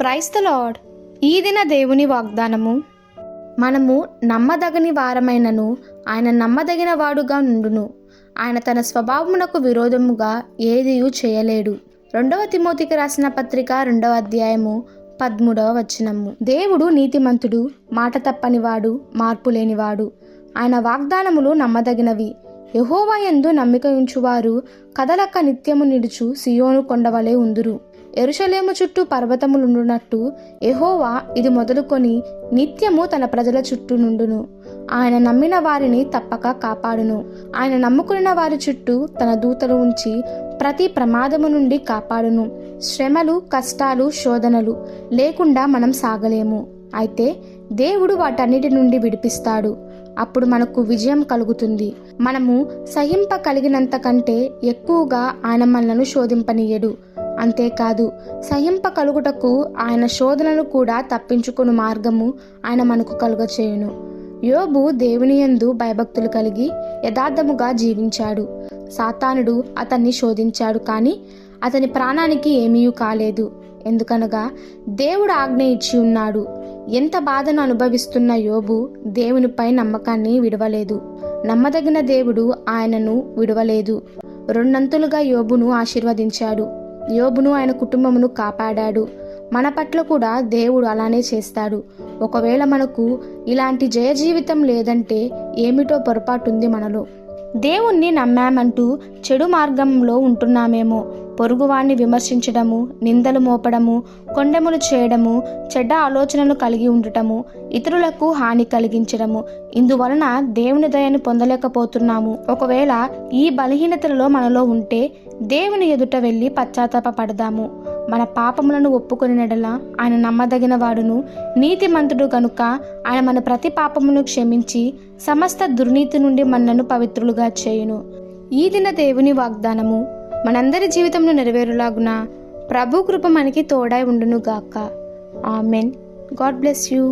Praise the lord. ఈ దిన దేవుని వాగ్దానము. మనము నమ్మదగని వారమైనను ఆయన నమ్మదగిన వాడుగా నుండును. ఆయన తన స్వభావమునకు విరోధముగా ఏదియూ చేయలేడు. 2 తిమోతికి రాసిన పత్రిక 2వ అధ్యాయము 13వ వచనము. దేవుడు నీతిమంతుడు, మాట తప్పనివాడు, మార్పు లేనివాడు. ఆయన వాగ్దానములు నమ్మదగినవి. యెహోవా యందు నమ్మిక ఉంచువారు కదలక నిత్యము నిడుచు సియోను కొండవలే ఉందురు. యెరూషలేము చుట్టూ పర్వతములుండునట్టు యెహోవా ఇది మొదలుకొని నిత్యము తన ప్రజల చుట్టూ నుండును. ఆయన నమ్మిన వారిని తప్పక కాపాడును. ఆయన నమ్ముకున్న వారి చుట్టూ తన దూతలు ఉంచి ప్రతి ప్రమాదము నుండి కాపాడును. శ్రమలు, కష్టాలు, శోధనలు లేకుండా మనం సాగలేము. అయితే దేవుడు వాటన్నిటి నుండి విడిపిస్తాడు. అప్పుడు మనకు విజయం కలుగుతుంది. మనము సహింప కలిగినంత కంటే ఎక్కువగా ఆయన మనలను శోధింపనీయడు. అంతేకాదు, సహింప కలుగుటకు ఆయన శోధనను కూడా తప్పించుకుని మార్గము ఆయన మనకు కలుగచేయును. యోబు దేవుని యందు భయభక్తులు కలిగి యథార్థముగా జీవించాడు. సాతానుడు అతన్ని శోధించాడు, కానీ అతని ప్రాణానికి ఏమీ కాలేదు. ఎందుకనగా దేవుడు ఆజ్ఞ ఇచ్చి ఉన్నాడు. ఎంత బాధను అనుభవిస్తున్న యోబు దేవునిపై నమ్మకాన్ని విడవలేదు. నమ్మదగిన దేవుడు ఆయనను విడవలేదు. 2 అంతులుగా యోబును ఆశీర్వదించాడు. యోబును ఆయన కుటుంబమును కాపాడాడు. మన పట్ల కూడా దేవుడు అలానే చేస్తాడు. ఒకవేళ మనకు ఇలాంటి జయ జీవితం లేదంటే ఏమిటో పొరపాటుంది మనలో. దేవుణ్ణి నమ్మామంటూ చెడు మార్గంలో ఉంటున్నామేమో. పొరుగువాణ్ణి విమర్శించడము, నిందలు మోపడము, కొండెములు చేయడము, చెడ్డ ఆలోచనలు కలిగి ఉండటము, ఇతరులకు హాని కలిగించడము, ఇందువలన దేవుని దయను పొందలేకపోతున్నాము. ఒకవేళ ఈ బలహీనతలలో మనలో ఉంటే దేవుని ఎదుట వెళ్ళి పశ్చాత్తాపపడదాము. మన పాపములను ఒప్పుకొనినడల ఆయన నమ్మదగిన వాడును, నీతిమంతుడు కనుక ఆయన మన ప్రతి పాపమును క్షమించి సమస్త దుర్నీతి నుండి మనలను పవిత్రులుగా చేయును. ఈ దిన దేవుని వాగ్దానము మనందరి జీవితంలో నెరవేరులాగున ప్రభు కృప మనకి తోడై ఉండును గాక. ఆమెన్. God bless you.